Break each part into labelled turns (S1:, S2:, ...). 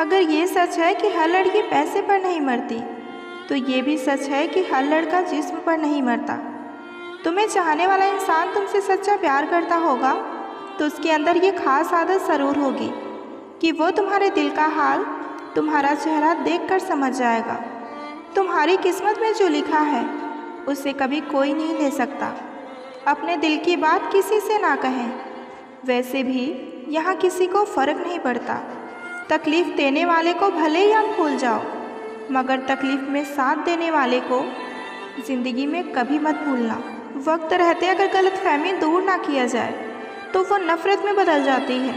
S1: अगर ये सच है कि हर लड़की पैसे पर नहीं मरती, तो ये भी सच है कि हर लड़का जिस्म पर नहीं मरता। तुम्हें चाहने वाला इंसान तुमसे सच्चा प्यार करता होगा तो उसके अंदर ये खास आदत ज़रूर होगी कि वो तुम्हारे दिल का हाल तुम्हारा चेहरा देखकर समझ जाएगा। तुम्हारी किस्मत में जो लिखा है उसे कभी कोई नहीं ले सकता। अपने दिल की बात किसी से ना कहें। वैसे भी यहाँ किसी को फ़र्क नहीं पड़ता। तकलीफ़ देने वाले को भले ही आप भूल जाओ, मगर तकलीफ़ में साथ देने वाले को ज़िंदगी में कभी मत भूलना। वक्त रहते अगर गलतफहमी दूर ना किया जाए तो वो नफ़रत में बदल जाती है।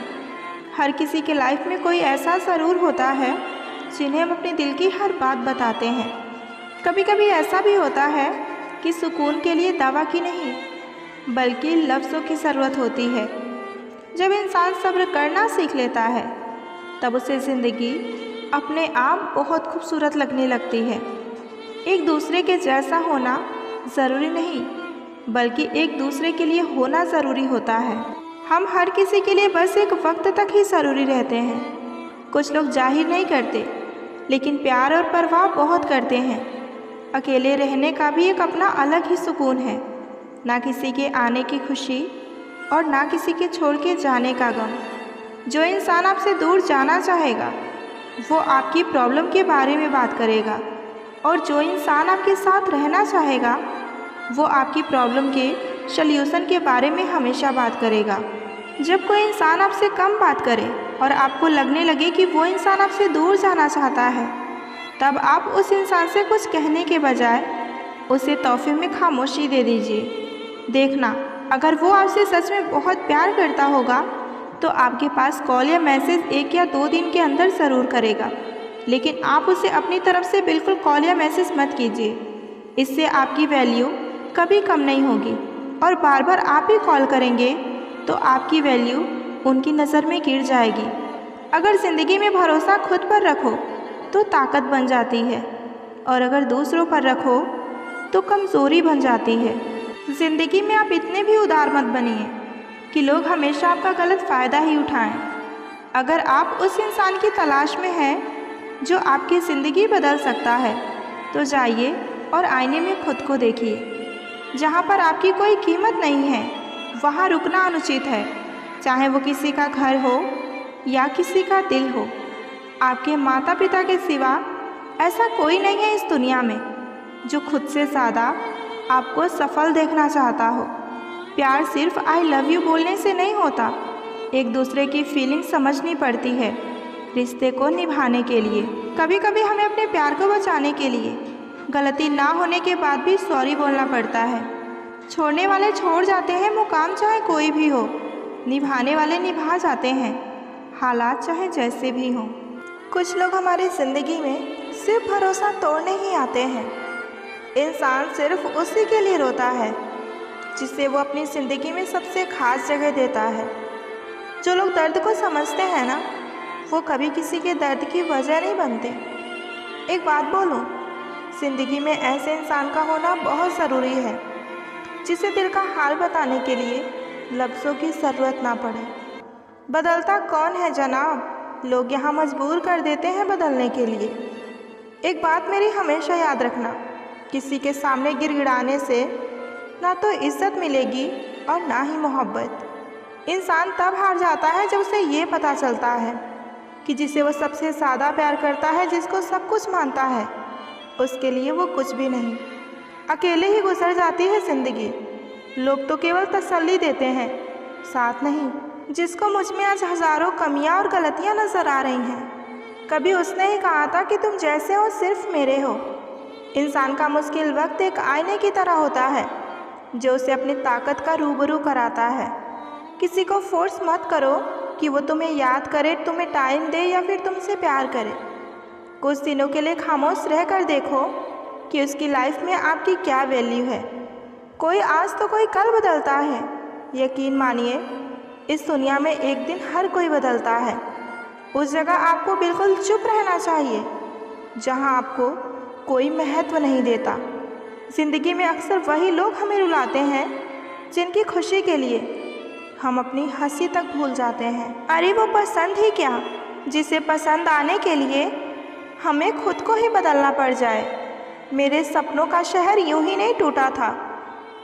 S1: हर किसी के लाइफ में कोई ऐसा ज़रूर होता है जिन्हें हम अपने दिल की हर बात बताते हैं। कभी कभी ऐसा भी होता है कि सुकून के लिए दवा की नहीं बल्कि लफ्ज़ों की ज़रूरत होती है। जब इंसान सब्र करना सीख लेता है तब उसे ज़िंदगी अपने आप बहुत खूबसूरत लगने लगती है। एक दूसरे के जैसा होना ज़रूरी नहीं बल्कि एक दूसरे के लिए होना ज़रूरी होता है। हम हर किसी के लिए बस एक वक्त तक ही ज़रूरी रहते हैं। कुछ लोग जाहिर नहीं करते लेकिन प्यार और परवाह बहुत करते हैं। अकेले रहने का भी एक अपना अलग ही सुकून है। ना किसी के आने की खुशी और ना किसी के छोड़ के जाने का गम। जो इंसान आपसे दूर जाना चाहेगा वो आपकी प्रॉब्लम के बारे में बात करेगा और जो इंसान आपके साथ रहना चाहेगा वो आपकी प्रॉब्लम के सल्यूशन के बारे में हमेशा बात करेगा। जब कोई इंसान आपसे कम बात करे और आपको लगने लगे कि वो इंसान आपसे दूर जाना चाहता है, तब आप उस इंसान से कुछ कहने के बजाय उसे तोहफे में खामोशी दे दीजिए। देखना, अगर वो आपसे सच में बहुत प्यार करता होगा तो आपके पास कॉल या मैसेज 1 या 2 दिन के अंदर ज़रूर करेगा, लेकिन आप उसे अपनी तरफ से बिल्कुल कॉल या मैसेज मत कीजिए। इससे आपकी वैल्यू कभी कम नहीं होगी और बार बार आप ही कॉल करेंगे तो आपकी वैल्यू उनकी नज़र में गिर जाएगी। अगर ज़िंदगी में भरोसा खुद पर रखो तो ताकत बन जाती है और अगर दूसरों पर रखो तो कमज़ोरी बन जाती है। ज़िंदगी में आप इतने भी उदार मत बनिए कि लोग हमेशा आपका गलत फ़ायदा ही उठाएं। अगर आप उस इंसान की तलाश में हैं जो आपकी ज़िंदगी बदल सकता है तो जाइए और आईने में खुद को देखिए। जहाँ पर आपकी कोई कीमत नहीं है वहाँ रुकना अनुचित है, चाहे वो किसी का घर हो या किसी का दिल हो। आपके माता पिता के सिवा ऐसा कोई नहीं है इस दुनिया में जो खुद से ज़्यादा आपको सफल देखना चाहता हो। प्यार सिर्फ आई लव यू बोलने से नहीं होता, एक दूसरे की फीलिंग समझनी पड़ती है रिश्ते को निभाने के लिए। कभी कभी हमें अपने प्यार को बचाने के लिए गलती ना होने के बाद भी सॉरी बोलना पड़ता है। छोड़ने वाले छोड़ जाते हैं, मुकाम चाहे कोई भी हो। निभाने वाले निभा जाते हैं, हालात चाहे जैसे भी हों। कुछ लोग हमारी ज़िंदगी में सिर्फ भरोसा तोड़ने ही आते हैं। इंसान सिर्फ उसी के लिए रोता है जिसे वो अपनी ज़िंदगी में सबसे खास जगह देता है। जो लोग दर्द को समझते हैं ना, वो कभी किसी के दर्द की वजह नहीं बनते। एक बात बोलूं, ज़िंदगी में ऐसे इंसान का होना बहुत ज़रूरी है जिसे दिल का हाल बताने के लिए लफ्ज़ों की ज़रूरत ना पड़े। बदलता कौन है जनाब, लोग यहाँ मजबूर कर देते हैं बदलने के लिए। एक बात मेरी हमेशा याद रखना, किसी के सामने गिड़गिड़ाने से ना तो इज्जत मिलेगी और ना ही मोहब्बत। इंसान तब हार जाता है जब उसे ये पता चलता है कि जिसे वो सबसे ज़्यादा प्यार करता है, जिसको सब कुछ मानता है, उसके लिए वो कुछ भी नहीं। अकेले ही गुजर जाती है ज़िंदगी। लोग तो केवल तसल्ली देते हैं, साथ नहीं। जिसको मुझ में आज हज़ारों कमियां और गलतियां नज़र आ रही हैं, कभी उसने ही कहा था कि तुम जैसे हो सिर्फ मेरे हो। इंसान का मुश्किल वक्त एक आईने की तरह होता है जो उसे अपनी ताकत का रूबरू कराता है। किसी को फोर्स मत करो कि वो तुम्हें याद करे, तुम्हें टाइम दे या फिर तुमसे प्यार करे। कुछ दिनों के लिए खामोश रह कर देखो कि उसकी लाइफ में आपकी क्या वैल्यू है। कोई आज तो कोई कल बदलता है। यकीन मानिए, इस दुनिया में एक दिन हर कोई बदलता है। उस जगह आपको बिल्कुल चुप रहना चाहिए जहां आपको कोई महत्व नहीं देता। ज़िंदगी में अक्सर वही लोग हमें रुलाते हैं जिनकी खुशी के लिए हम अपनी हंसी तक भूल जाते हैं। अरे वो पसंद ही क्या, जिसे पसंद आने के लिए हमें खुद को ही बदलना पड़ जाए। मेरे सपनों का शहर यूं ही नहीं टूटा था।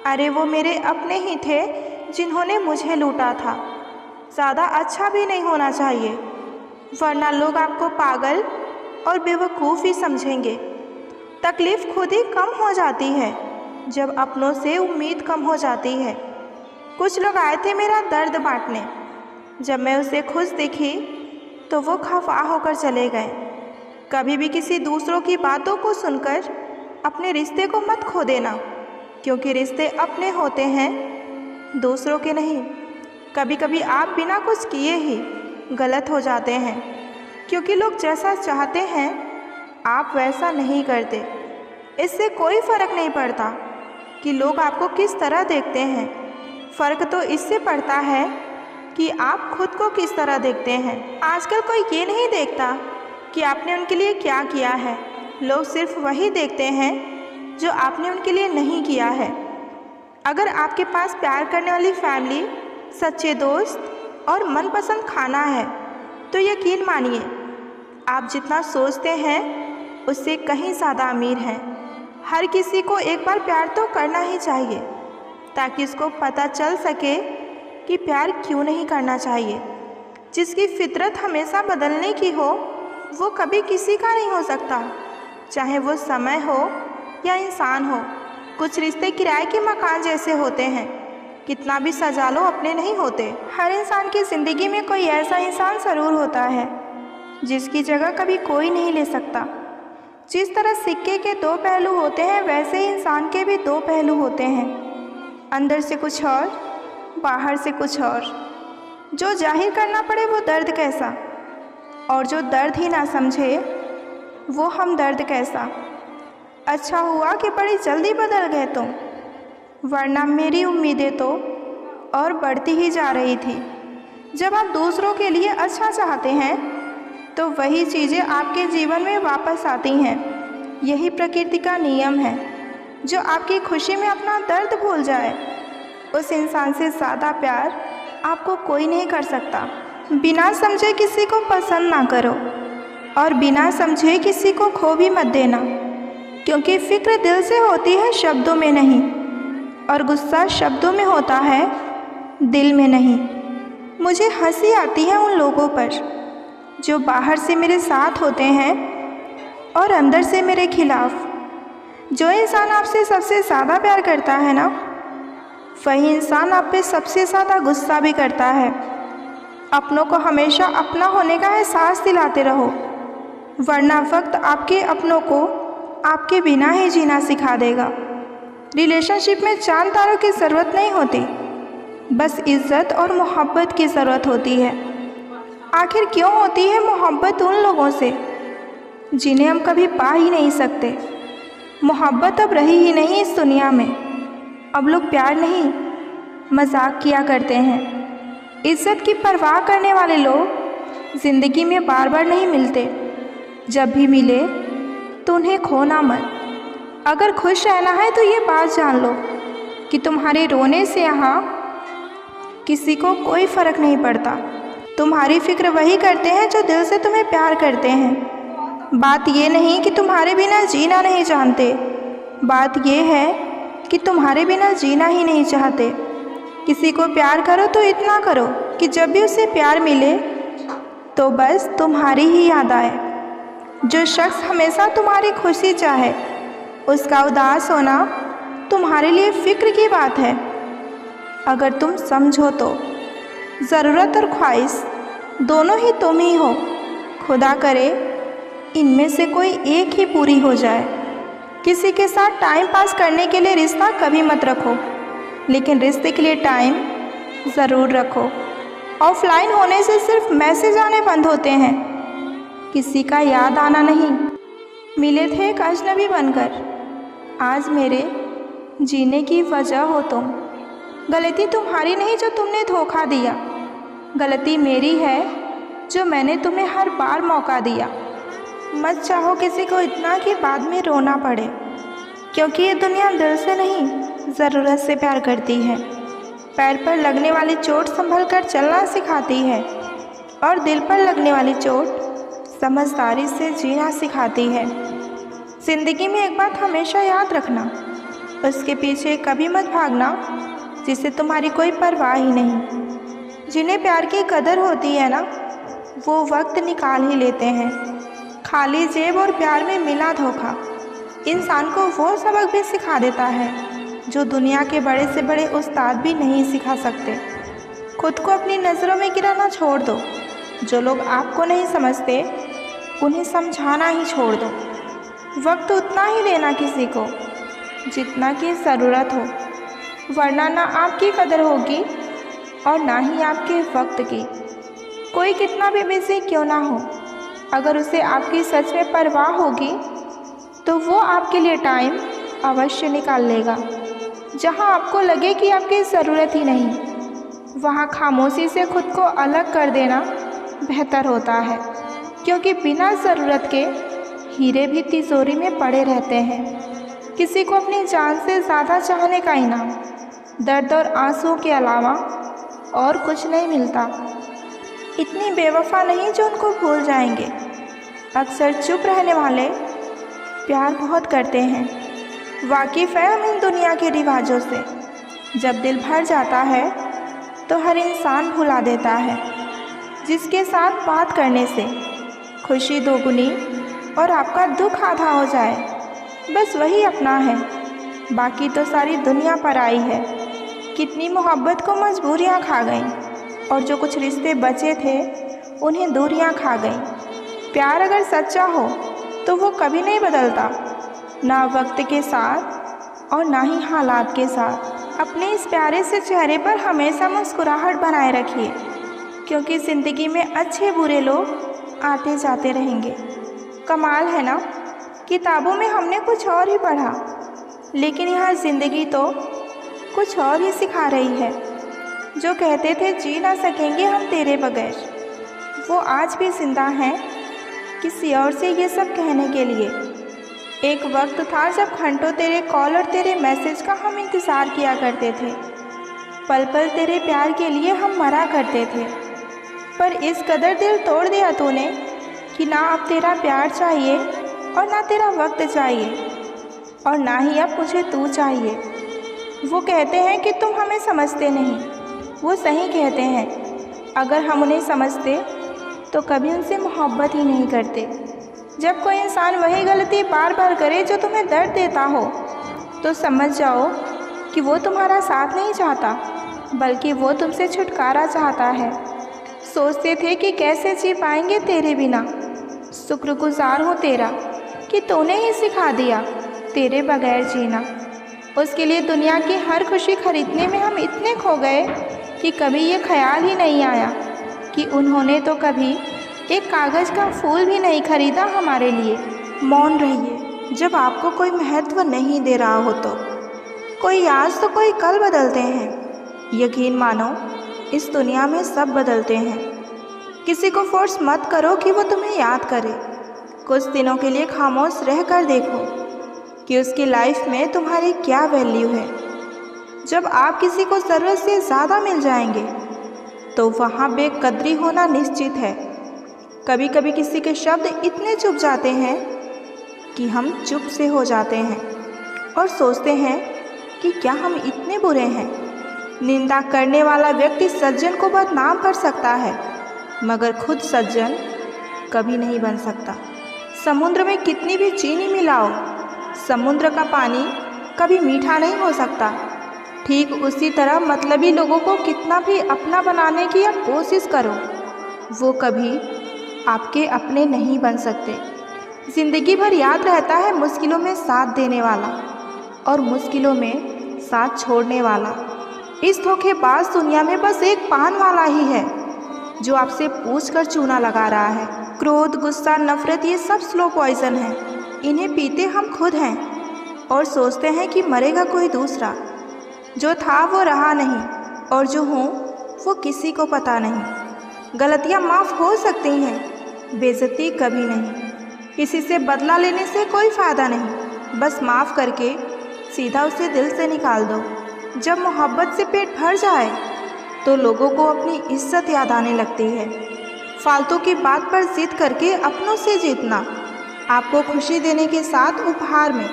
S1: अरे वो मेरे अपने ही थे जिन्होंने मुझे लूटा था। ज़्यादा अच्छा भी नहीं होना चाहिए, वरना लोग आपको पागल और बेवकूफ़ ही समझेंगे। तकलीफ़ खुद ही कम हो जाती है जब अपनों से उम्मीद कम हो जाती है। कुछ लोग आए थे मेरा दर्द बांटने, जब मैं उसे खुश दिखी तो वो खफा होकर चले गए। कभी भी किसी दूसरों की बातों को सुनकर अपने रिश्ते को मत खो देना, क्योंकि रिश्ते अपने होते हैं, दूसरों के नहीं। कभी कभी आप बिना कुछ किए ही गलत हो जाते हैं, क्योंकि लोग जैसा चाहते हैं आप वैसा नहीं करते। इससे कोई फ़र्क नहीं पड़ता कि लोग आपको किस तरह देखते हैं, फ़र्क तो इससे पड़ता है कि आप खुद को किस तरह देखते हैं। आजकल कोई ये नहीं देखता कि आपने उनके लिए क्या किया है, लोग सिर्फ वही देखते हैं जो आपने उनके लिए नहीं किया है। अगर आपके पास प्यार करने वाली फैमिली, सच्चे दोस्त और मनपसंद खाना है तो यकीन मानिए आप जितना सोचते हैं उससे कहीं ज़्यादा अमीर हैं। हर किसी को एक बार प्यार तो करना ही चाहिए, ताकि उसको पता चल सके कि प्यार क्यों नहीं करना चाहिए। जिसकी फितरत हमेशा बदलने की हो वो कभी किसी का नहीं हो सकता, चाहे वो समय हो या इंसान हो। कुछ रिश्ते किराए के मकान जैसे होते हैं, कितना भी सजा लो अपने नहीं होते। हर इंसान की ज़िंदगी में कोई ऐसा इंसान ज़रूर होता है जिसकी जगह कभी कोई नहीं ले सकता। जिस तरह सिक्के के दो पहलू होते हैं, वैसे ही इंसान के भी दो पहलू होते हैं, अंदर से कुछ और, बाहर से कुछ और। जो जाहिर करना पड़े वो दर्द कैसा, और जो दर्द ही ना समझे वो हमदर्द कैसा। अच्छा हुआ कि बड़ी जल्दी बदल गए तुम, वरना मेरी उम्मीदें तो और बढ़ती ही जा रही थी। जब आप दूसरों के लिए अच्छा चाहते हैं तो वही चीज़ें आपके जीवन में वापस आती हैं। यही प्रकृति का नियम है। जो आपकी खुशी में अपना दर्द भूल जाए, उस इंसान से ज़्यादा प्यार आपको कोई नहीं कर सकता। बिना समझे किसी को पसंद ना करो और बिना समझे किसी को खो भी मत देना, क्योंकि फ़िक्र दिल से होती है, शब्दों में नहीं, और गुस्सा शब्दों में होता है, दिल में नहीं। मुझे हंसी आती है उन लोगों पर जो बाहर से मेरे साथ होते हैं और अंदर से मेरे खिलाफ। जो इंसान आपसे सबसे ज़्यादा प्यार करता है ना, वही इंसान आप पे सबसे ज़्यादा गुस्सा भी करता है। अपनों को हमेशा अपना होने का एहसास दिलाते रहो, वरना वक्त आपके अपनों को आपके बिना ही जीना सिखा देगा। रिलेशनशिप में चांद तारों की ज़रूरत नहीं होती, बस इज़्ज़त और मोहब्बत की ज़रूरत होती है। आखिर क्यों होती है मोहब्बत उन लोगों से जिन्हें हम कभी पा ही नहीं सकते। मोहब्बत अब रही ही नहीं इस दुनिया में। अब लोग प्यार नहीं, मजाक किया करते हैं। इज़्ज़त की परवाह करने वाले लोग ज़िंदगी में बार बार नहीं मिलते। जब भी मिले तो उन्हें खोना मत। अगर खुश रहना है तो ये बात जान लो कि तुम्हारे रोने से यहाँ किसी को कोई फ़र्क नहीं पड़ता। तुम्हारी फ़िक्र वही करते हैं जो दिल से तुम्हें प्यार करते हैं। बात ये नहीं कि तुम्हारे बिना जीना नहीं जानते, बात ये है कि तुम्हारे बिना जीना ही नहीं चाहते। किसी को प्यार करो तो इतना करो कि जब भी उसे प्यार मिले तो बस तुम्हारी ही याद आए। जो शख्स हमेशा तुम्हारी खुशी चाहे, उसका उदास होना तुम्हारे लिए फ़िक्र की बात है। अगर तुम समझो तो ज़रूरत और ख्वाहिश दोनों ही तुम ही हो। खुदा करे इनमें से कोई एक ही पूरी हो जाए। किसी के साथ टाइम पास करने के लिए रिश्ता कभी मत रखो, लेकिन रिश्ते के लिए टाइम ज़रूर रखो। ऑफलाइन होने से सिर्फ मैसेज आने बंद होते हैं, किसी का याद आना नहीं। मिले थे एक अजनबी बनकर, आज मेरे जीने की वजह हो तुम। गलती तुम्हारी नहीं जो तुमने धोखा दिया, गलती मेरी है जो मैंने तुम्हें हर बार मौका दिया। मत चाहो किसी को इतना कि बाद में रोना पड़े, क्योंकि ये दुनिया दिल से नहीं ज़रूरत से प्यार करती है। पैर पर लगने वाली चोट संभल कर चलना सिखाती है। और दिल पर लगने वाली चोट समझदारी से जीना सिखाती है। ज़िंदगी में एक बात हमेशा याद रखना, उसके पीछे कभी मत भागना जिससे तुम्हारी कोई परवाह ही नहीं। जिन्हें प्यार की कदर होती है ना, वो वक्त निकाल ही लेते हैं। खाली जेब और प्यार में मिला धोखा इंसान को वो सबक भी सिखा देता है जो दुनिया के बड़े से बड़े उस्ताद भी नहीं सिखा सकते। खुद को अपनी नज़रों में गिराना छोड़ दो। जो लोग आपको नहीं समझते उन्हें समझाना ही छोड़ दो। वक्त उतना ही देना किसी को जितना की ज़रूरत हो, वरना ना आपकी कदर होगी और ना ही आपके वक्त की। कोई कितना भी बिजी क्यों ना हो, अगर उसे आपकी सच में परवाह होगी तो वो आपके लिए टाइम अवश्य निकाल लेगा। जहाँ आपको लगे कि आपकी ज़रूरत ही नहीं, वहाँ खामोशी से खुद को अलग कर देना बेहतर होता है, क्योंकि बिना ज़रूरत के हीरे भी तिजोरी में पड़े रहते हैं। किसी को अपनी जान से ज़्यादा चाहने का इनाम दर्द और आंसुओं के अलावा और कुछ नहीं मिलता। इतनी बेवफा नहीं जो उनको भूल जाएंगे। अक्सर चुप रहने वाले प्यार बहुत करते हैं। वाकिफ़ है हम इन दुनिया के रिवाजों से। जब दिल भर जाता है तो हर इंसान भुला देता है। जिसके साथ बात करने से खुशी दोगुनी और आपका दुख आधा हो जाए, बस वही अपना है, बाकी तो सारी दुनिया पराई है। कितनी मोहब्बत को मजबूरियाँ खा गईं और जो कुछ रिश्ते बचे थे उन्हें दूरियाँ खा गईं। प्यार अगर सच्चा हो तो वो कभी नहीं बदलता, ना वक्त के साथ और ना ही हालात के साथ। अपने इस प्यारे से चेहरे पर हमेशा मुस्कुराहट बनाए रखिए, क्योंकि ज़िंदगी में अच्छे बुरे लोग आते जाते रहेंगे। कमाल है ना, किताबों में हमने कुछ और ही पढ़ा, लेकिन यहाँ ज़िंदगी तो कुछ और ही सिखा रही है। जो कहते थे जी ना सकेंगे हम तेरे बगैर, वो आज भी जिंदा हैं किसी और से ये सब कहने के लिए। एक वक्त था जब घंटों तेरे कॉल और तेरे मैसेज का हम इंतज़ार किया करते थे। पल पल तेरे प्यार के लिए हम मरा करते थे, पर इस कदर दिल तोड़ दिया तूने कि ना अब तेरा प्यार चाहिए और ना तेरा वक्त चाहिए और ना ही अब मुझे तू चाहिए। वो कहते हैं कि तुम हमें समझते नहीं, वो सही कहते हैं। अगर हम उन्हें समझते तो कभी उनसे मोहब्बत ही नहीं करते। जब कोई इंसान वही गलती बार बार करे जो तुम्हें दर्द देता हो, तो समझ जाओ कि वो तुम्हारा साथ नहीं चाहता, बल्कि वो तुमसे छुटकारा चाहता है। सोचते थे कि कैसे जी पाएंगे तेरे बिना। शुक्रगुजार हूँ तेरा कि तूने ही सिखा दिया तेरे बगैर जीना। उसके लिए दुनिया की हर खुशी खरीदने में हम इतने खो गए कि कभी ये ख्याल ही नहीं आया कि उन्होंने तो कभी एक कागज़ का फूल भी नहीं खरीदा हमारे लिए। मौन रहिए जब आपको कोई महत्व नहीं दे रहा हो तो। कोई आज तो कोई कल बदलते हैं। यकीन मानो इस दुनिया में सब बदलते हैं। किसी को फोर्स मत करो कि वो तुम्हें याद करे। कुछ दिनों के लिए खामोश रह कर देखो कि उसकी लाइफ में तुम्हारी क्या वैल्यू है। जब आप किसी को ज़रूरत से ज़्यादा मिल जाएंगे तो वहाँ बेकदरी होना निश्चित है। कभी कभी किसी के शब्द इतने चुप जाते हैं कि हम चुप से हो जाते हैं और सोचते हैं कि क्या हम इतने बुरे हैं। निंदा करने वाला व्यक्ति सज्जन को बदनाम कर सकता है, मगर खुद सज्जन कभी नहीं बन सकता। समुद्र में कितनी भी चीनी मिलाओ, समुद्र का पानी कभी मीठा नहीं हो सकता। ठीक उसी तरह मतलबी लोगों को कितना भी अपना बनाने की आप कोशिश करो, वो कभी आपके अपने नहीं बन सकते। ज़िंदगी भर याद रहता है मुश्किलों में साथ देने वाला और मुश्किलों में साथ छोड़ने वाला। इस धोखेबाज दुनिया में बस एक पान वाला ही है जो आपसे पूछ कर चूना लगा रहा है। क्रोध, गुस्सा, नफरत, ये सब स्लो पॉइजन है। इन्हें पीते हम खुद हैं और सोचते हैं कि मरेगा कोई दूसरा। जो था वो रहा नहीं और जो हूँ वो किसी को पता नहीं। गलतियाँ माफ़ हो सकती हैं, बेइज्जती कभी नहीं। किसी से बदला लेने से कोई फ़ायदा नहीं, बस माफ़ करके सीधा उसे दिल से निकाल दो। जब मोहब्बत से पेट भर जाए तो लोगों को अपनी इज्जत याद आने लगती है। फालतू की बात पर जिद करके अपनों से जीतना आपको खुशी देने के साथ उपहार में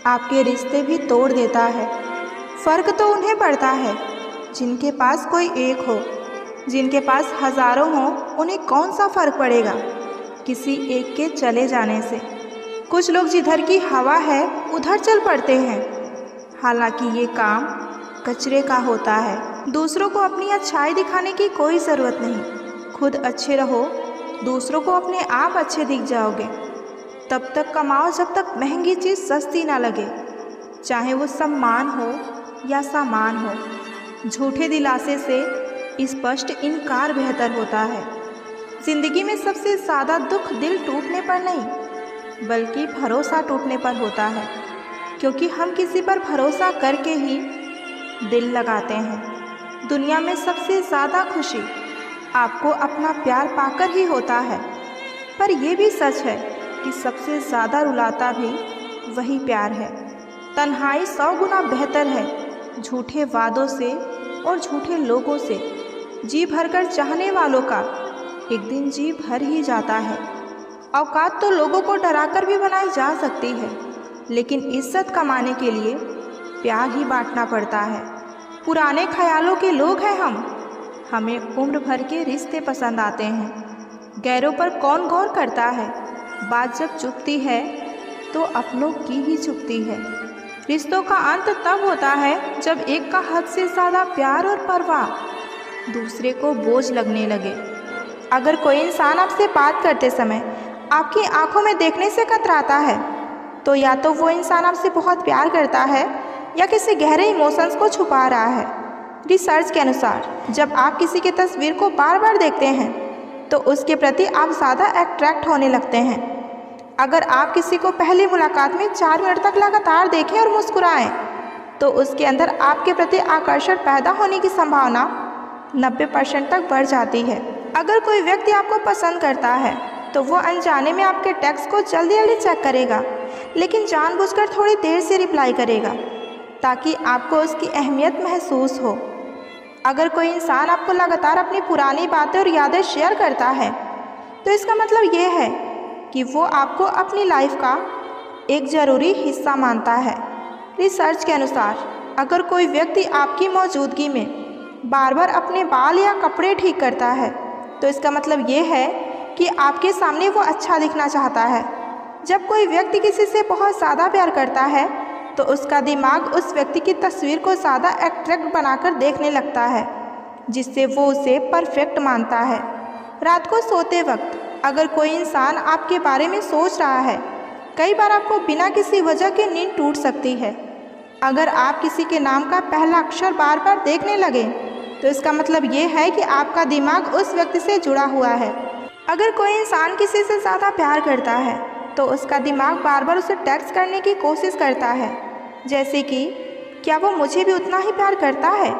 S1: आपके रिश्ते भी तोड़ देता है। फ़र्क तो उन्हें पड़ता है जिनके पास कोई एक हो, जिनके पास हज़ारों हों उन्हें कौन सा फ़र्क पड़ेगा किसी एक के चले जाने से। कुछ लोग जिधर की हवा है उधर चल पड़ते हैं, हालांकि ये काम कचरे का होता है। दूसरों को अपनी अच्छाई दिखाने की कोई ज़रूरत नहीं, खुद अच्छे रहो, दूसरों को अपने आप अच्छे दिख जाओगे। तब तक कमाओ जब तक महंगी चीज़ सस्ती ना लगे, चाहे वो सम्मान हो या सामान हो। झूठे दिलासे से स्पष्ट इनकार बेहतर होता है। ज़िंदगी में सबसे ज़्यादा दुख दिल टूटने पर नहीं बल्कि भरोसा टूटने पर होता है, क्योंकि हम किसी पर भरोसा करके ही दिल लगाते हैं। दुनिया में सबसे ज़्यादा खुशी आपको अपना प्यार पाकर ही होता है, पर यह भी सच है कि सबसे ज़्यादा रुलाता भी वही प्यार है। तन्हाई 100 गुना बेहतर है झूठे वादों से और झूठे लोगों से। जी भरकर चाहने वालों का एक दिन जी भर ही जाता है। औकात तो लोगों को डराकर भी बनाई जा सकती है, लेकिन इज्जत कमाने के लिए प्यार ही बांटना पड़ता है। पुराने ख्यालों के लोग हैं हम, हमें उम्र भर के रिश्ते पसंद आते हैं। गैरों पर कौन गौर करता है, बात जब चुभती है तो अपनों की ही चुभती है। रिश्तों का अंत तब होता है जब एक का हद से ज़्यादा प्यार और परवाह दूसरे को बोझ लगने लगे। अगर कोई इंसान आपसे बात करते समय आपकी आंखों में देखने से कतराता है, तो या तो वो इंसान आपसे बहुत प्यार करता है या किसी गहरे इमोशंस को छुपा रहा है। रिसर्च के अनुसार जब आप किसी की तस्वीर को बार बार देखते हैं तो उसके प्रति आप ज़्यादा अट्रैक्ट होने लगते हैं। अगर आप किसी को पहली मुलाकात में 4 मिनट तक लगातार देखें और मुस्कुराएं, तो उसके अंदर आपके प्रति आकर्षण पैदा होने की संभावना 90% तक बढ़ जाती है। अगर कोई व्यक्ति आपको पसंद करता है तो वो अनजाने में आपके टेक्स्ट को जल्दी जल्दी चेक करेगा, लेकिन जानबूझकर थोड़ी देर से रिप्लाई करेगा ताकि आपको उसकी अहमियत महसूस हो। अगर कोई इंसान आपको लगातार अपनी पुरानी बातें और यादें शेयर करता है, तो इसका मतलब ये है कि वो आपको अपनी लाइफ का एक ज़रूरी हिस्सा मानता है। रिसर्च के अनुसार अगर कोई व्यक्ति आपकी मौजूदगी में बार बार अपने बाल या कपड़े ठीक करता है, तो इसका मतलब ये है कि आपके सामने वो अच्छा दिखना चाहता है। जब कोई व्यक्ति किसी से बहुत ज़्यादा प्यार करता है तो उसका दिमाग उस व्यक्ति की तस्वीर को ज़्यादा अट्रैक्ट बनाकर देखने लगता है, जिससे वो उसे परफेक्ट मानता है। रात को सोते वक्त अगर कोई इंसान आपके बारे में सोच रहा है, कई बार आपको बिना किसी वजह के नींद टूट सकती है। अगर आप किसी के नाम का पहला अक्षर बार बार देखने लगे, तो इसका मतलब ये है कि आपका दिमाग उस व्यक्ति से जुड़ा हुआ है। अगर कोई इंसान किसी से ज़्यादा प्यार करता है तो उसका दिमाग बार बार उसे टेक्स्ट करने की कोशिश करता है, जैसे कि क्या वो मुझे भी उतना ही प्यार करता है।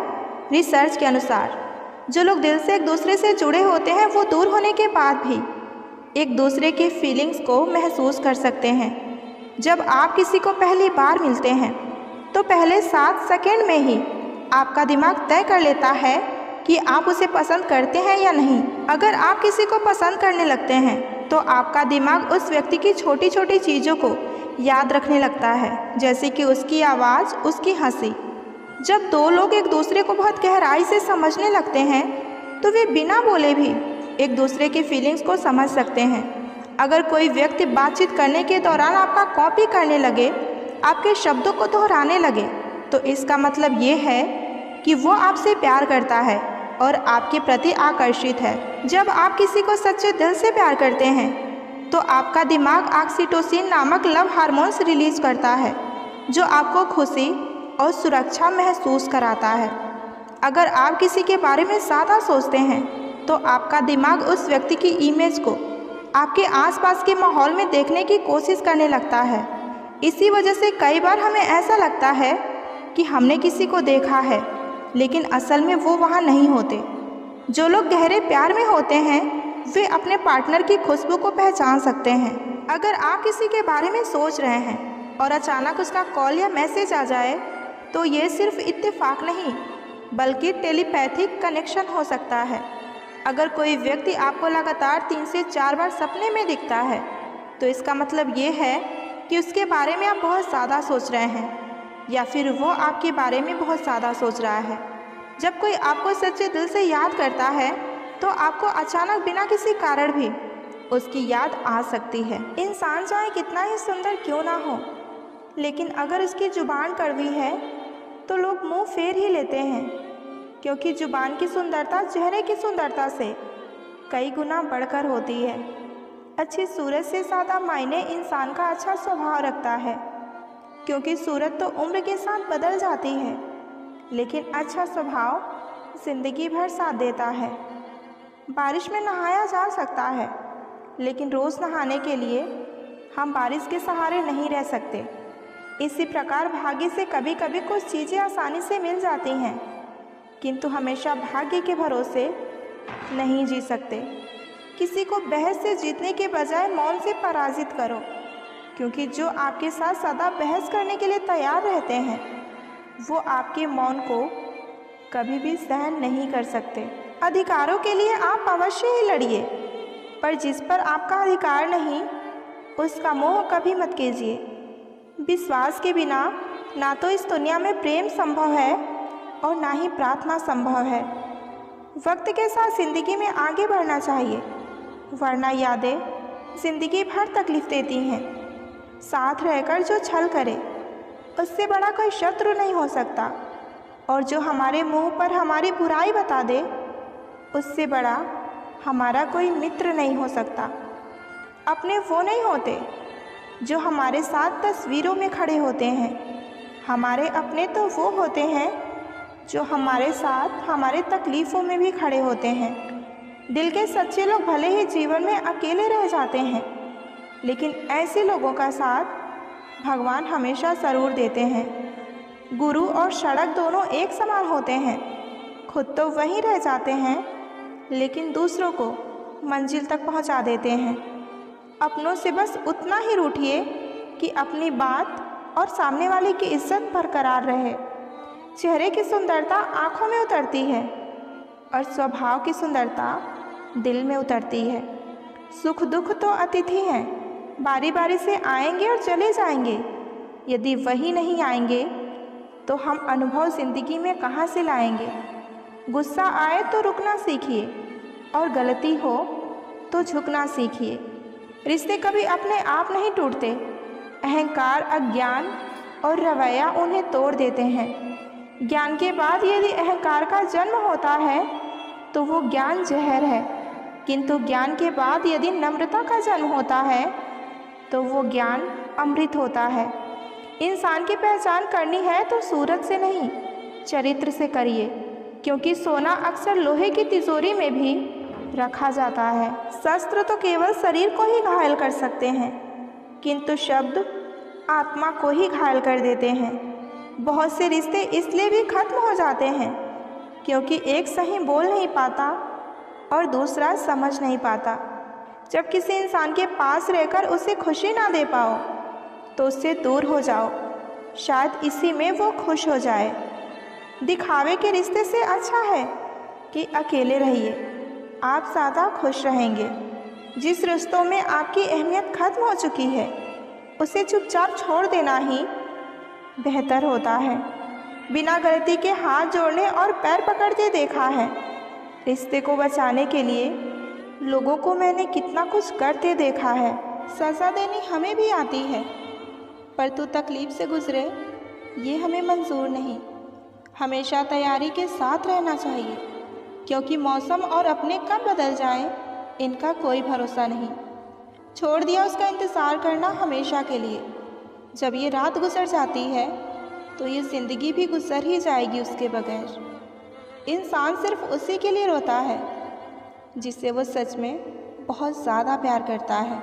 S1: रिसर्च के अनुसार जो लोग दिल से एक दूसरे से जुड़े होते हैं, वो दूर होने के बाद भी एक दूसरे के फीलिंग्स को महसूस कर सकते हैं। जब आप किसी को पहली बार मिलते हैं तो पहले 7 सेकंड में ही आपका दिमाग तय कर लेता है कि आप उसे पसंद करते हैं या नहीं। अगर आप किसी को पसंद करने लगते हैं तो आपका दिमाग उस व्यक्ति की छोटी छोटी चीज़ों को याद रखने लगता है, जैसे कि उसकी आवाज़, उसकी हंसी। जब 2 लोग एक दूसरे को बहुत गहराई से समझने लगते हैं तो वे बिना बोले भी एक दूसरे की फीलिंग्स को समझ सकते हैं। अगर कोई व्यक्ति बातचीत करने के दौरान आपका कॉपी करने लगे, आपके शब्दों को दोहराने लगे, तो इसका मतलब ये है कि वो आपसे प्यार करता है और आपके प्रति आकर्षित है। जब आप किसी को सच्चे दिल से प्यार करते हैं तो आपका दिमाग ऑक्सीटोसिन नामक लव हार्मोन्स रिलीज करता है, जो आपको खुशी और सुरक्षा महसूस कराता है। अगर आप किसी के बारे में ज़्यादा सोचते हैं तो आपका दिमाग उस व्यक्ति की इमेज को आपके आसपास के माहौल में देखने की कोशिश करने लगता है। इसी वजह से कई बार हमें ऐसा लगता है कि हमने किसी को देखा है, लेकिन असल में वो वहाँ नहीं होते। जो लोग गहरे प्यार में होते हैं वे अपने पार्टनर की खुशबू को पहचान सकते हैं। अगर आप किसी के बारे में सोच रहे हैं और अचानक उसका कॉल या मैसेज आ जाए, तो ये सिर्फ इत्तेफाक नहीं बल्कि टेलीपैथिक कनेक्शन हो सकता है। अगर कोई व्यक्ति आपको लगातार 3 से 4 बार सपने में दिखता है तो इसका मतलब ये है कि उसके बारे में आप बहुत ज़्यादा सोच रहे हैं या फिर वो आपके बारे में बहुत ज़्यादा सोच रहा है। जब कोई आपको सच्चे दिल से याद करता है तो आपको अचानक बिना किसी कारण भी उसकी याद आ सकती है। इंसान चाहे कितना ही सुंदर क्यों ना हो, लेकिन अगर उसकी जुबान कड़वी है तो लोग मुंह फेर ही लेते हैं, क्योंकि जुबान की सुंदरता चेहरे की सुंदरता से कई गुना बढ़कर होती है। अच्छी सूरत से ज़्यादा मायने इंसान का अच्छा स्वभाव रखता है, क्योंकि सूरत तो उम्र के साथ बदल जाती है, लेकिन अच्छा स्वभाव ज़िंदगी भर साथ देता है। बारिश में नहाया जा सकता है, लेकिन रोज़ नहाने के लिए हम बारिश के सहारे नहीं रह सकते। इसी प्रकार भाग्य से कभी कभी कुछ चीज़ें आसानी से मिल जाती हैं, किंतु हमेशा भाग्य के भरोसे नहीं जी सकते। किसी को बहस से जीतने के बजाय मौन से पराजित करो, क्योंकि जो आपके साथ सदा बहस करने के लिए तैयार रहते हैं वो आपके मौन को कभी भी सहन नहीं कर सकते। अधिकारों के लिए आप अवश्य ही लड़िए, पर जिस पर आपका अधिकार नहीं उसका मोह कभी मत कीजिए। विश्वास के बिना ना तो इस दुनिया में प्रेम संभव है और ना ही प्रार्थना संभव है। वक्त के साथ ज़िंदगी में आगे बढ़ना चाहिए, वरना यादें ज़िंदगी भर तकलीफ देती हैं। साथ रहकर जो छल करे उससे बड़ा कोई शत्रु नहीं हो सकता, और जो हमारे मुंह पर हमारी बुराई बता दे उससे बड़ा हमारा कोई मित्र नहीं हो सकता। अपने वो नहीं होते जो हमारे साथ तस्वीरों में खड़े होते हैं, हमारे अपने तो वो होते हैं जो हमारे साथ हमारे तकलीफ़ों में भी खड़े होते हैं। दिल के सच्चे लोग भले ही जीवन में अकेले रह जाते हैं, लेकिन ऐसे लोगों का साथ भगवान हमेशा ज़रूर देते हैं। गुरु और सड़क दोनों एक समान होते हैं। खुद तो वहीं रह जाते हैं, लेकिन दूसरों को मंजिल तक पहुंचा देते हैं। अपनों से बस उतना ही रूठिए कि अपनी बात और सामने वाले की इज्जत बरकरार रहे। चेहरे की सुंदरता आँखों में उतरती है और स्वभाव की सुंदरता दिल में उतरती है। सुख दुख तो अतिथि हैं, बारी बारी से आएंगे और चले जाएंगे। यदि वही नहीं आएंगे तो हम अनुभव ज़िंदगी में कहाँ से लाएंगे। गुस्सा आए तो रुकना सीखिए और गलती हो तो झुकना सीखिए। रिश्ते कभी अपने आप नहीं टूटते, अहंकार, अज्ञान और रवैया उन्हें तोड़ देते हैं। ज्ञान के बाद यदि अहंकार का जन्म होता है तो वो ज्ञान जहर है, किंतु ज्ञान के बाद यदि नम्रता का जन्म होता है तो वो ज्ञान अमृत होता है। इंसान की पहचान करनी है तो सूरत से नहीं, चरित्र से करिए, क्योंकि सोना अक्सर लोहे की तिजोरी में भी रखा जाता है। शस्त्र तो केवल शरीर को ही घायल कर सकते हैं, किंतु शब्द आत्मा को ही घायल कर देते हैं। बहुत से रिश्ते इसलिए भी खत्म हो जाते हैं क्योंकि एक सही बोल नहीं पाता और दूसरा समझ नहीं पाता। जब किसी इंसान के पास रहकर उसे खुशी ना दे पाओ तो उससे दूर हो जाओ, शायद इसी में वो खुश हो जाए। दिखावे के रिश्ते से अच्छा है कि अकेले रहिए, आप ज़्यादा खुश रहेंगे। जिस रिश्तों में आपकी अहमियत खत्म हो चुकी है उसे चुपचाप छोड़ देना ही बेहतर होता है। बिना गलती के हाथ जोड़ने और पैर पकड़ते देखा है। रिश्ते को बचाने के लिए लोगों को मैंने कितना कुछ करते देखा है। सज़ा देनी हमें भी आती है, पर तू तकलीफ़ से गुज़रे ये हमें मंजूर नहीं। हमेशा तैयारी के साथ रहना चाहिए, क्योंकि मौसम और अपने कब बदल जाएं इनका कोई भरोसा नहीं। छोड़ दिया उसका इंतज़ार करना हमेशा के लिए। जब ये रात गुजर जाती है तो ये ज़िंदगी भी गुजर ही जाएगी उसके बगैर। इंसान सिर्फ उसी के लिए रोता है जिससे वो सच में बहुत ज़्यादा प्यार करता है।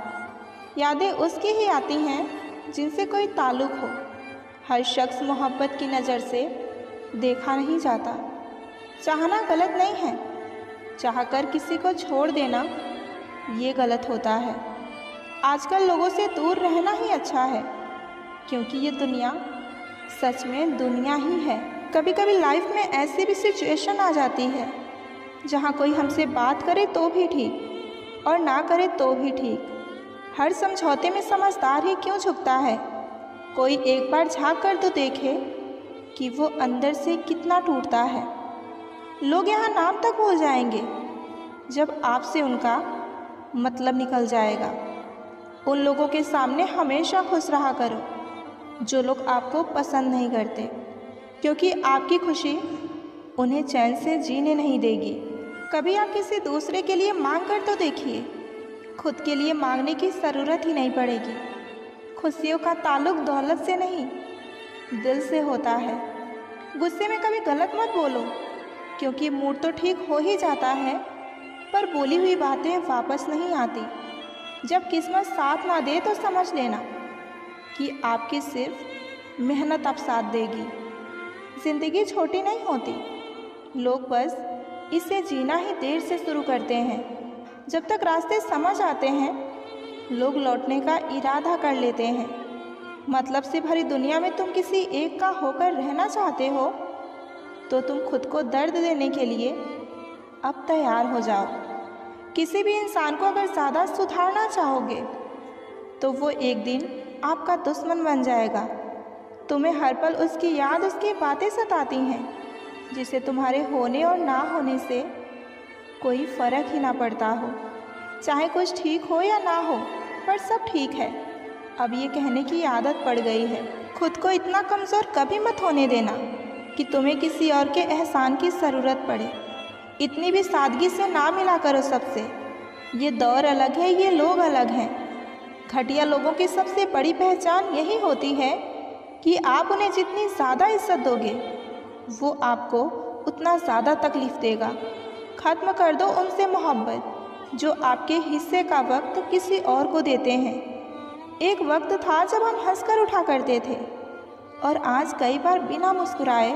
S1: यादें उसकी ही आती हैं जिनसे कोई ताल्लुक़ हो। हर शख्स मोहब्बत की नज़र से देखा नहीं जाता। चाहना गलत नहीं है, चाहकर किसी को छोड़ देना ये गलत होता है। आजकल लोगों से दूर रहना ही अच्छा है, क्योंकि ये दुनिया सच में दुनिया ही है। कभी कभी लाइफ में ऐसी भी सिचुएशन आ जाती है जहाँ कोई हमसे बात करे तो भी ठीक और ना करे तो भी ठीक। हर समझौते में समझदार ही क्यों झुकता है? कोई एक बार झांक कर तो देखे कि वो अंदर से कितना टूटता है। लोग यहाँ नाम तक भूल जाएंगे जब आपसे उनका मतलब निकल जाएगा। उन लोगों के सामने हमेशा खुश रहा करो जो लोग आपको पसंद नहीं करते, क्योंकि आपकी खुशी उन्हें चैन से जीने नहीं देगी। कभी आप किसी दूसरे के लिए मांग कर तो देखिए, खुद के लिए मांगने की ज़रूरत ही नहीं पड़ेगी। खुशियों का ताल्लुक दौलत से नहीं, दिल से होता है। गुस्से में कभी गलत मत बोलो, क्योंकि मूड तो ठीक हो ही जाता है, पर बोली हुई बातें वापस नहीं आती। जब किस्मत साथ ना दे तो समझ लेना कि आपकी सिर्फ मेहनत अब साथ देगी। ज़िंदगी छोटी नहीं होती, लोग बस इसे जीना ही देर से शुरू करते हैं। जब तक रास्ते समझ आते हैं, लोग लौटने का इरादा कर लेते हैं। मतलब से भरी दुनिया में तुम किसी एक का होकर रहना चाहते हो तो तुम खुद को दर्द देने के लिए अब तैयार हो जाओ। किसी भी इंसान को अगर ज़्यादा सुधारना चाहोगे तो वो एक दिन आपका दुश्मन बन जाएगा। तुम्हें हर पल उसकी याद, उसकी बातें सताती हैं, जिसे तुम्हारे होने और ना होने से कोई फ़र्क ही ना पड़ता हो। चाहे कुछ ठीक हो या ना हो, पर सब ठीक है। अब ये कहने की आदत पड़ गई है। खुद को इतना कमज़ोर कभी मत होने देना कि तुम्हें किसी और के एहसान की ज़रूरत पड़े। इतनी भी सादगी से ना मिला करो सबसे। ये दौर अलग है, ये लोग अलग हैं। घटिया लोगों की सबसे बड़ी पहचान यही होती है कि आप उन्हें जितनी ज़्यादा इज्जत दोगे, वो आपको उतना ज़्यादा तकलीफ़ देगा। ख़त्म कर दो उनसे मोहब्बत जो आपके हिस्से का वक्त किसी और को देते हैं। एक वक्त था जब हम हंसकर उठा करते थे, और आज कई बार बिना मुस्कुराए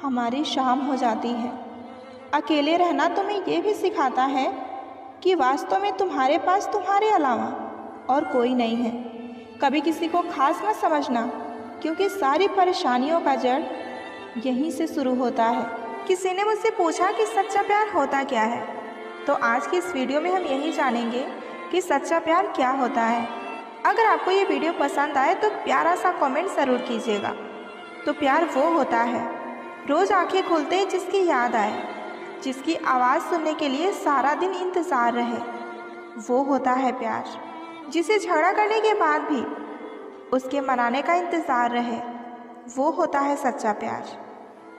S1: हमारी शाम हो जाती है। अकेले रहना तुम्हें ये भी सिखाता है कि वास्तव में तुम्हारे पास तुम्हारे अलावा और कोई नहीं है। कभी किसी को खास मत समझना, क्योंकि सारी परेशानियों का जड़ यहीं से शुरू होता है। किसी ने मुझसे पूछा कि सच्चा प्यार होता क्या है, तो आज की इस वीडियो में हम यही जानेंगे कि सच्चा प्यार क्या होता है। अगर आपको ये वीडियो पसंद आए तो प्यारा सा कमेंट ज़रूर कीजिएगा। तो प्यार वो होता है रोज़ आंखें खुलते ही जिसकी याद आए, जिसकी आवाज़ सुनने के लिए सारा दिन इंतज़ार रहे। वो होता है प्यार। जिसे झगड़ा करने के बाद भी उसके मनाने का इंतज़ार रहे। वो होता है सच्चा प्यार।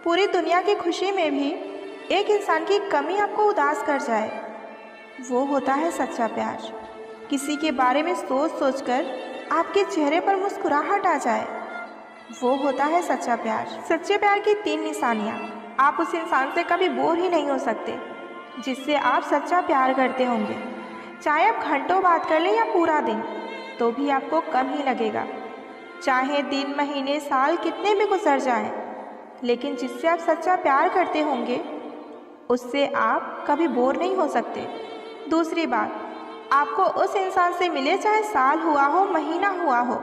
S1: पूरी दुनिया की खुशी में भी एक इंसान की कमी आपको उदास कर जाए, वो होता है सच्चा प्यार। किसी के बारे में सोच सोच कर आपके चेहरे पर मुस्कुराहट आ जाए, वो होता है सच्चा प्यार। सच्चे प्यार की 3 निशानियाँ। आप उस इंसान से कभी बोर ही नहीं हो सकते जिससे आप सच्चा प्यार करते होंगे। चाहे आप घंटों बात कर लें या पूरा दिन, तो भी आपको कम ही लगेगा। चाहे दिन, महीने, साल कितने भी गुजर जाएं, लेकिन जिससे आप सच्चा प्यार करते होंगे उससे आप कभी बोर नहीं हो सकते। दूसरी बात, आपको उस इंसान से मिले चाहे साल हुआ हो, महीना हुआ हो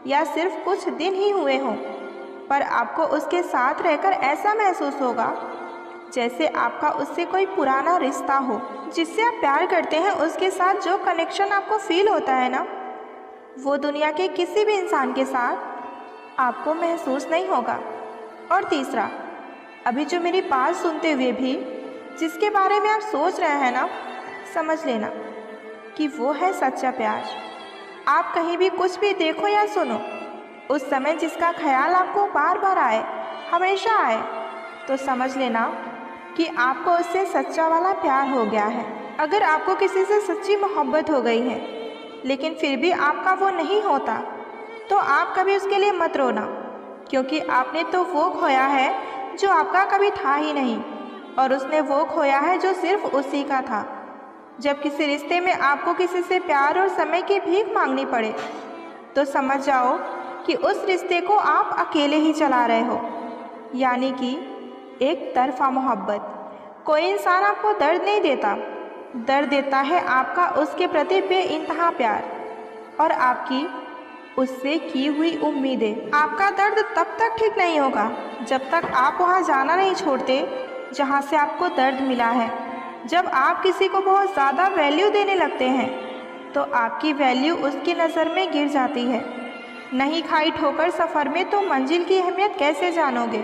S1: या सिर्फ कुछ दिन ही हुए हों, पर आपको उसके साथ रहकर ऐसा महसूस होगा जैसे आपका उससे कोई पुराना रिश्ता हो। जिससे आप प्यार करते हैं उसके साथ जो कनेक्शन आपको फील होता है ना, वो दुनिया के किसी भी इंसान के साथ आपको महसूस नहीं होगा। और तीसरा, अभी जो मेरी बात सुनते हुए भी जिसके बारे में आप सोच रहे हैं ना, समझ लेना कि वो है सच्चा प्यार। आप कहीं भी कुछ भी देखो या सुनो, उस समय जिसका ख्याल आपको बार बार आए, हमेशा आए, तो समझ लेना कि आपको उससे सच्चा वाला प्यार हो गया है। अगर आपको किसी से सच्ची मोहब्बत हो गई है लेकिन फिर भी आपका वो नहीं होता, तो आप कभी उसके लिए मत रोना, क्योंकि आपने तो वो खोया है जो आपका कभी था ही नहीं, और उसने वो खोया है जो सिर्फ उसी का था। जब किसी रिश्ते में आपको किसी से प्यार और समय की भीख मांगनी पड़े, तो समझ जाओ कि उस रिश्ते को आप अकेले ही चला रहे हो, यानी कि एक तरफा मोहब्बत। कोई इंसान आपको दर्द नहीं देता, दर्द देता है आपका उसके प्रति बेइंतहा प्यार और आपकी उससे की हुई उम्मीदें। आपका दर्द तब तक ठीक नहीं होगा जब तक आप वहाँ जाना नहीं छोड़ते जहाँ से आपको दर्द मिला है। जब आप किसी को बहुत ज़्यादा वैल्यू देने लगते हैं तो आपकी वैल्यू उसकी नज़र में गिर जाती है। नहीं खाई ठोकर सफ़र में तो मंजिल की अहमियत कैसे जानोगे?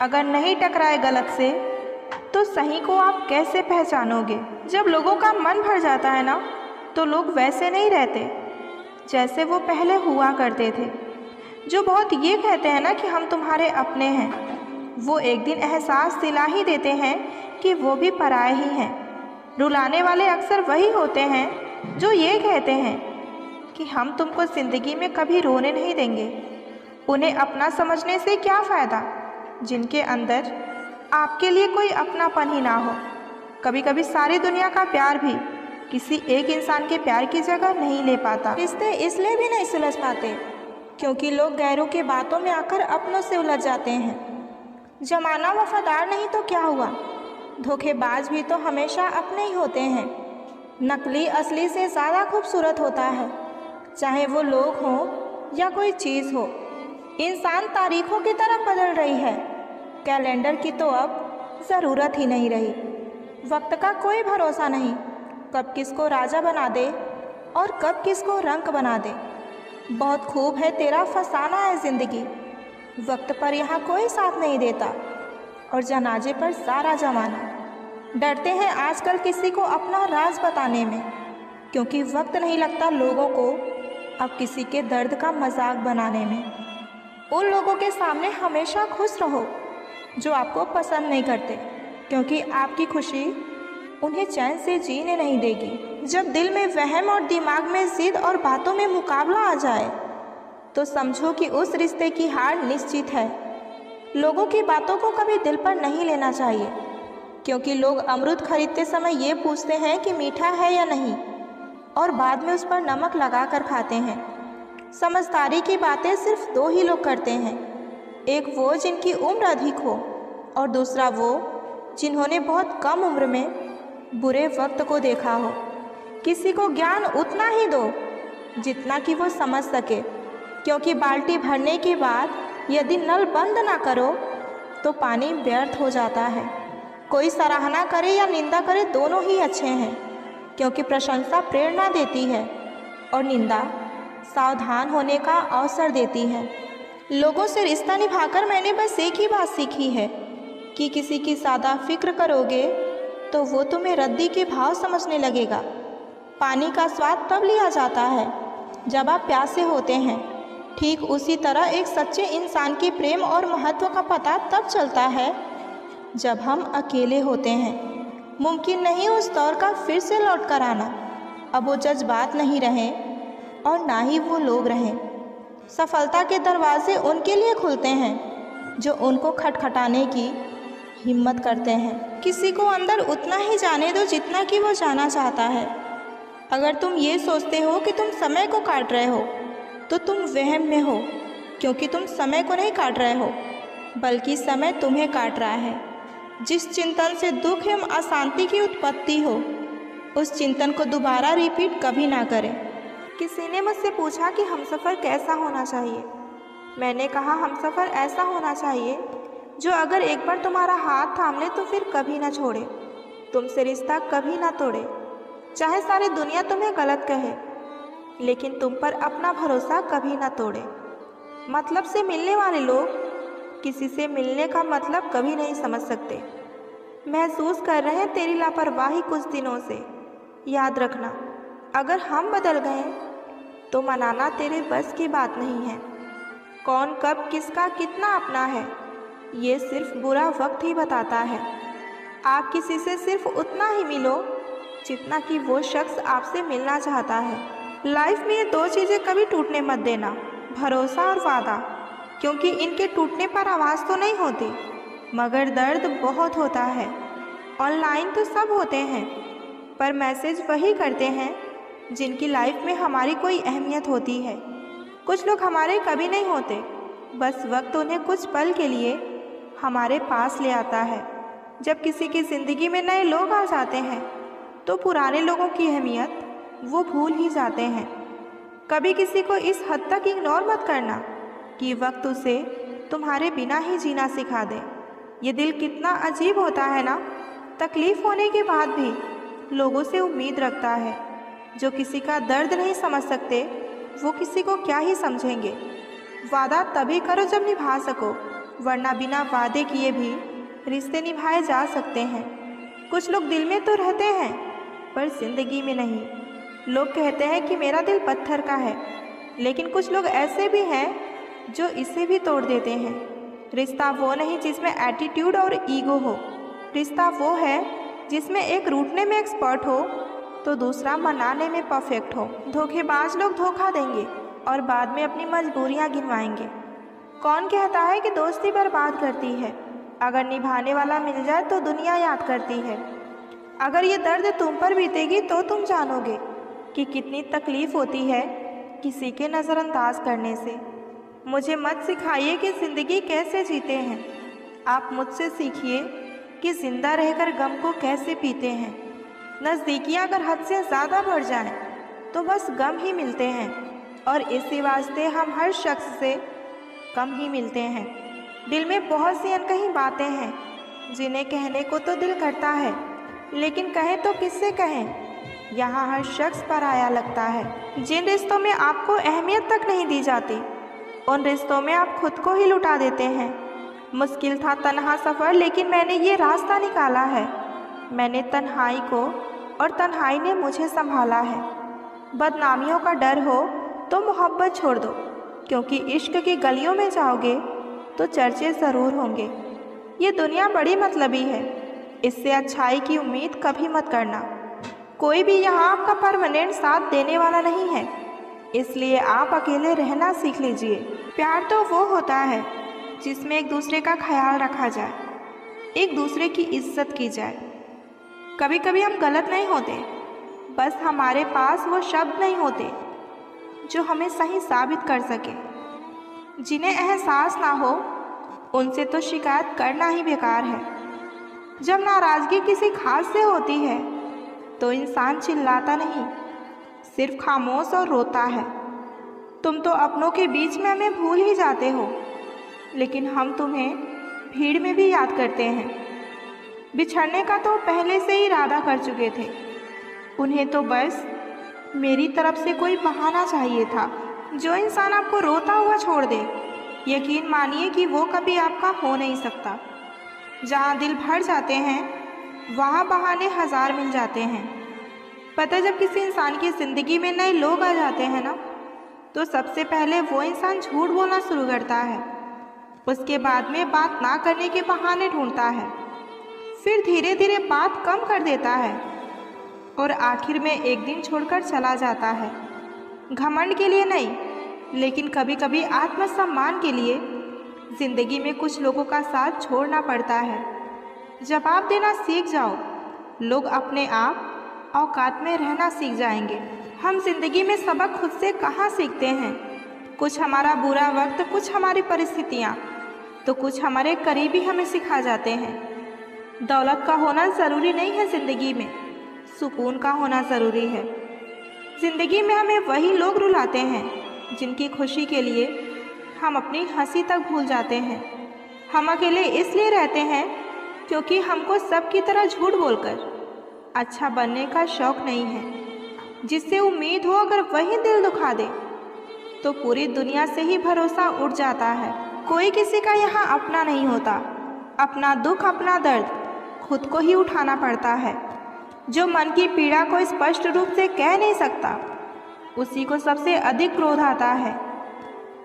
S1: अगर नहीं टकराए गलत से तो सही को आप कैसे पहचानोगे? जब लोगों का मन भर जाता है ना, तो लोग वैसे नहीं रहते जैसे वो पहले हुआ करते थे। जो बहुत ये कहते हैं ना कि हम तुम्हारे अपने हैं, वो एक दिन एहसास दिला ही देते हैं कि वो भी पराए ही हैं। रुलाने वाले अक्सर वही होते हैं जो ये कहते हैं कि हम तुमको ज़िंदगी में कभी रोने नहीं देंगे। उन्हें अपना समझने से क्या फ़ायदा जिनके अंदर आपके लिए कोई अपनापन ही ना हो। कभी कभी सारी दुनिया का प्यार भी किसी एक इंसान के प्यार की जगह नहीं ले पाता। रिश्ते इसलिए भी नहीं सुलझ पाते क्योंकि लोग गैरों के बातों में आकर अपनों से उलझ जाते हैं। जमाना वफादार नहीं तो क्या हुआ, धोखेबाज भी तो हमेशा अपने ही होते हैं। नकली असली से ज़्यादा खूबसूरत होता है, चाहे वो लोग हों या कोई चीज़ हो। इंसान तारीखों की तरफ बदल रही है, कैलेंडर की तो अब ज़रूरत ही नहीं रही। वक्त का कोई भरोसा नहीं, कब किसको राजा बना दे और कब किसको रंक बना दे। बहुत खूब है तेरा फसाना है ज़िंदगी, वक्त पर यहाँ कोई साथ नहीं देता और जनाजे पर सारा जमाना। डरते हैं आजकल किसी को अपना राज बताने में, क्योंकि वक्त नहीं लगता लोगों को अब किसी के दर्द का मजाक बनाने में। उन लोगों के सामने हमेशा खुश रहो जो आपको पसंद नहीं करते, क्योंकि आपकी खुशी उन्हें चैन से जीने नहीं देगी। जब दिल में वहम और दिमाग में जिद और बातों में मुकाबला आ जाए तो समझो कि उस रिश्ते की हार निश्चित है। लोगों की बातों को कभी दिल पर नहीं लेना चाहिए, क्योंकि लोग अमृत खरीदते समय ये पूछते हैं कि मीठा है या नहीं, और बाद में उस पर नमक लगा कर खाते हैं। समझदारी की बातें सिर्फ दो ही लोग करते हैं, एक वो जिनकी उम्र अधिक हो और दूसरा वो जिन्होंने बहुत कम उम्र में बुरे वक्त को देखा हो। किसी को ज्ञान उतना ही दो जितना कि वो समझ सके, क्योंकि बाल्टी भरने के बाद यदि नल बंद ना करो तो पानी व्यर्थ हो जाता है। कोई सराहना करे या निंदा करे दोनों ही अच्छे हैं, क्योंकि प्रशंसा प्रेरणा देती है और निंदा सावधान होने का अवसर देती है। लोगों से रिश्ता निभाकर मैंने बस एक ही बात सीखी है कि किसी की ज़्यादा फिक्र करोगे तो वो तुम्हें रद्दी के भाव समझने लगेगा। पानी का स्वाद तब लिया जाता है जब आप प्यासे होते हैं, ठीक उसी तरह एक सच्चे इंसान के प्रेम और महत्व का पता तब चलता है जब हम अकेले होते हैं। मुमकिन नहीं उस दौर का फिर से लौट कर आना। अब वो जज्बात नहीं रहें और ना ही वो लोग रहें। सफलता के दरवाजे उनके लिए खुलते हैं जो उनको खटखटाने की हिम्मत करते हैं। किसी को अंदर उतना ही जाने दो जितना कि वो जाना चाहता है। अगर तुम ये सोचते हो कि तुम समय को काट रहे हो तो तुम वहम में हो, क्योंकि तुम समय को नहीं काट रहे हो बल्कि समय तुम्हें काट रहा है। जिस चिंतन से दुख एवं अशांति की उत्पत्ति हो उस चिंतन को दोबारा रिपीट कभी ना करें। किसी ने मुझसे पूछा कि हमसफ़र कैसा होना चाहिए। मैंने कहा हमसफ़र ऐसा होना चाहिए जो अगर एक बार तुम्हारा हाथ थाम ले तो फिर कभी ना छोड़े, तुमसे रिश्ता कभी ना तोड़े। चाहे सारी दुनिया तुम्हें गलत कहे लेकिन तुम पर अपना भरोसा कभी ना तोड़े। मतलब से मिलने वाले लोग किसी से मिलने का मतलब कभी नहीं समझ सकते। महसूस कर रहे हैं तेरी लापरवाही कुछ दिनों से। याद रखना, अगर हम बदल गए तो मनाना तेरे बस की बात नहीं है। कौन कब किसका कितना अपना है ये सिर्फ बुरा वक्त ही बताता है। आप किसी से सिर्फ उतना ही मिलो जितना कि वो शख्स आपसे मिलना चाहता है। लाइफ में ये दो चीज़ें कभी टूटने मत देना, भरोसा और वादा, क्योंकि इनके टूटने पर आवाज़ तो नहीं होती मगर दर्द बहुत होता है। ऑनलाइन तो सब होते हैं पर मैसेज वही करते हैं जिनकी लाइफ में हमारी कोई अहमियत होती है। कुछ लोग हमारे कभी नहीं होते, बस वक्त उन्हें कुछ पल के लिए हमारे पास ले आता है। जब किसी की ज़िंदगी में नए लोग आ जाते हैं तो पुराने लोगों की अहमियत वो भूल ही जाते हैं। कभी किसी को इस हद तक इग्नोर मत करना कि वक्त उसे तुम्हारे बिना ही जीना सिखा दे। ये दिल कितना अजीब होता है ना, तकलीफ़ होने के बाद भी लोगों से उम्मीद रखता है। जो किसी का दर्द नहीं समझ सकते वो किसी को क्या ही समझेंगे। वादा तभी करो जब निभा सको, वरना बिना वादे किए भी रिश्ते निभाए जा सकते हैं। कुछ लोग दिल में तो रहते हैं पर ज़िंदगी में नहीं। लोग कहते हैं कि मेरा दिल पत्थर का है, लेकिन कुछ लोग ऐसे भी हैं जो इसे भी तोड़ देते हैं। रिश्ता वो नहीं जिसमें एटीट्यूड और ईगो हो। रिश्ता वो है जिसमें एक रूठने में एक्सपर्ट हो तो दूसरा मनाने में परफेक्ट हो। धोखेबाज लोग धोखा देंगे और बाद में अपनी मजबूरियां गिनवाएंगे। कौन कहता है कि दोस्ती बर्बाद करती है? अगर निभाने वाला मिल जाए तो दुनिया याद करती है। अगर ये दर्द तुम पर बीतेगी तो तुम जानोगे कि कितनी तकलीफ़ होती है किसी के नज़रअंदाज करने से। मुझे मत सिखाइए कि ज़िंदगी कैसे जीते हैं, आप मुझसे सीखिए कि ज़िंदा रहकर गम को कैसे पीते हैं। नज़दीकियाँ अगर हद से ज़्यादा बढ़ जाएं तो बस गम ही मिलते हैं, और इसी वास्ते हम हर शख्स से कम ही मिलते हैं। दिल में बहुत सी अनकही बातें हैं जिन्हें कहने को तो दिल करता है, लेकिन कहें तो किससे कहें। यहाँ हर शख्स पराया लगता है। जिन रिश्तों में आपको अहमियत तक नहीं दी जाती, उन रिश्तों में आप खुद को ही लुटा देते हैं। मुश्किल था तन्हा सफ़र, लेकिन मैंने ये रास्ता निकाला है। मैंने तन्हाई को और तन्हाई ने मुझे संभाला है। बदनामियों का डर हो तो मोहब्बत छोड़ दो, क्योंकि इश्क की गलियों में जाओगे तो चर्चे ज़रूर होंगे। ये दुनिया बड़ी मतलबी है, इससे अच्छाई की उम्मीद कभी मत करना। कोई भी यहाँ आपका परमानेंट साथ देने वाला नहीं है, इसलिए आप अकेले रहना सीख लीजिए। प्यार तो वो होता है जिसमें एक दूसरे का ख्याल रखा जाए, एक दूसरे की इज्जत की जाए। कभी कभी हम गलत नहीं होते, बस हमारे पास वो शब्द नहीं होते जो हमें सही साबित कर सके। जिन्हें एहसास ना हो उनसे तो शिकायत करना ही बेकार है। जब नाराज़गी किसी खास से होती है तो इंसान चिल्लाता नहीं, सिर्फ खामोश और रोता है। तुम तो अपनों के बीच में हमें भूल ही जाते हो, लेकिन हम तुम्हें भीड़ में भी याद करते हैं। बिछड़ने का तो पहले से ही इरादा कर चुके थे, उन्हें तो बस मेरी तरफ से कोई बहाना चाहिए था। जो इंसान आपको रोता हुआ छोड़ दे, यकीन मानिए कि वो कभी आपका हो नहीं सकता। जहाँ दिल भर जाते हैं वहाँ बहाने हज़ार मिल जाते हैं। पता है, जब किसी इंसान की ज़िंदगी में नए लोग आ जाते हैं ना, तो सबसे पहले वो इंसान झूठ बोलना शुरू करता है। उसके बाद में बात ना करने के बहाने ढूंढता है, फिर धीरे धीरे बात कम कर देता है और आखिर में एक दिन छोड़कर चला जाता है। घमंड के लिए नहीं, लेकिन कभी कभी आत्मसम्मान के लिए ज़िंदगी में कुछ लोगों का साथ छोड़ना पड़ता है। जवाब देना सीख जाओ, लोग अपने आप औकात में रहना सीख जाएंगे। हम जिंदगी में सबक खुद से कहाँ सीखते हैं? कुछ हमारा बुरा वक्त, कुछ हमारी परिस्थितियाँ, तो कुछ हमारे करीबी हमें सिखा जाते हैं। दौलत का होना ज़रूरी नहीं है ज़िंदगी में, सुकून का होना ज़रूरी है। ज़िंदगी में हमें वही लोग रुलाते हैं जिनकी खुशी के लिए हम अपनी हंसी तक भूल जाते हैं। हम अकेले इसलिए रहते हैं क्योंकि हमको सबकी तरह झूठ बोलकर अच्छा बनने का शौक़ नहीं है। जिससे उम्मीद हो अगर वही दिल दुखा दे तो पूरी दुनिया से ही भरोसा उठ जाता है। कोई किसी का यहाँ अपना नहीं होता, अपना दुख अपना दर्द खुद को ही उठाना पड़ता है। जो मन की पीड़ा को स्पष्ट रूप से कह नहीं सकता, उसी को सबसे अधिक क्रोध आता है।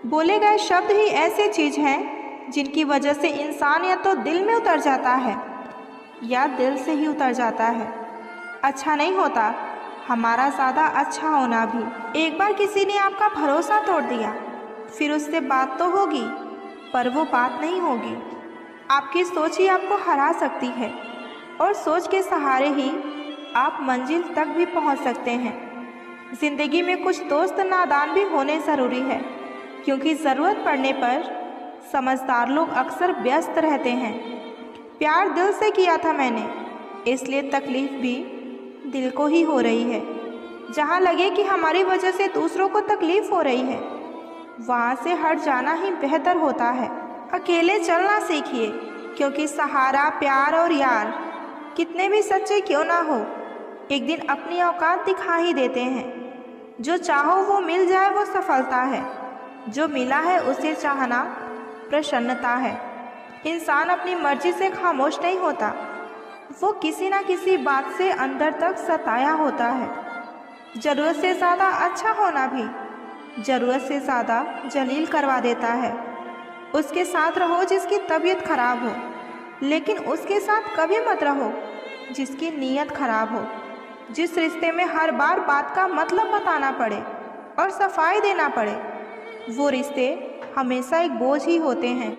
S1: बोले गए शब्द ही ऐसे चीज़ हैं जिनकी वजह से इंसान या तो दिल में उतर जाता है या दिल से ही उतर जाता है। अच्छा नहीं होता हमारा ज़्यादा अच्छा होना भी। एक बार किसी ने आपका भरोसा तोड़ दिया, फिर उससे बात तो होगी पर वो बात नहीं होगी। आपकी सोच ही आपको हरा सकती है और सोच के सहारे ही आप मंजिल तक भी पहुंच सकते हैं। ज़िंदगी में कुछ दोस्त नादान भी होने ज़रूरी है, क्योंकि ज़रूरत पड़ने पर समझदार लोग अक्सर व्यस्त रहते हैं। प्यार दिल से किया था मैंने, इसलिए तकलीफ़ भी दिल को ही हो रही है। जहाँ लगे कि हमारी वजह से दूसरों को तकलीफ़ हो रही है, वहाँ से हट जाना ही बेहतर होता है। अकेले चलना सीखिए, क्योंकि सहारा, प्यार और यार कितने भी सच्चे क्यों ना हो, एक दिन अपनी औकात दिखा ही देते हैं। जो चाहो वो मिल जाए वो सफलता है, जो मिला है उसे चाहना प्रसन्नता है। इंसान अपनी मर्जी से खामोश नहीं होता, वो किसी ना किसी बात से अंदर तक सताया होता है। ज़रूरत से ज़्यादा अच्छा होना भी ज़रूरत से ज़्यादा जलील करवा देता है। उसके साथ रहो जिसकी तबीयत खराब हो, लेकिन उसके साथ कभी मत रहो जिसकी नीयत खराब हो। जिस रिश्ते में हर बार बात का मतलब बताना पड़े और सफाई देना पड़े, वो रिश्ते हमेशा एक बोझ ही होते हैं।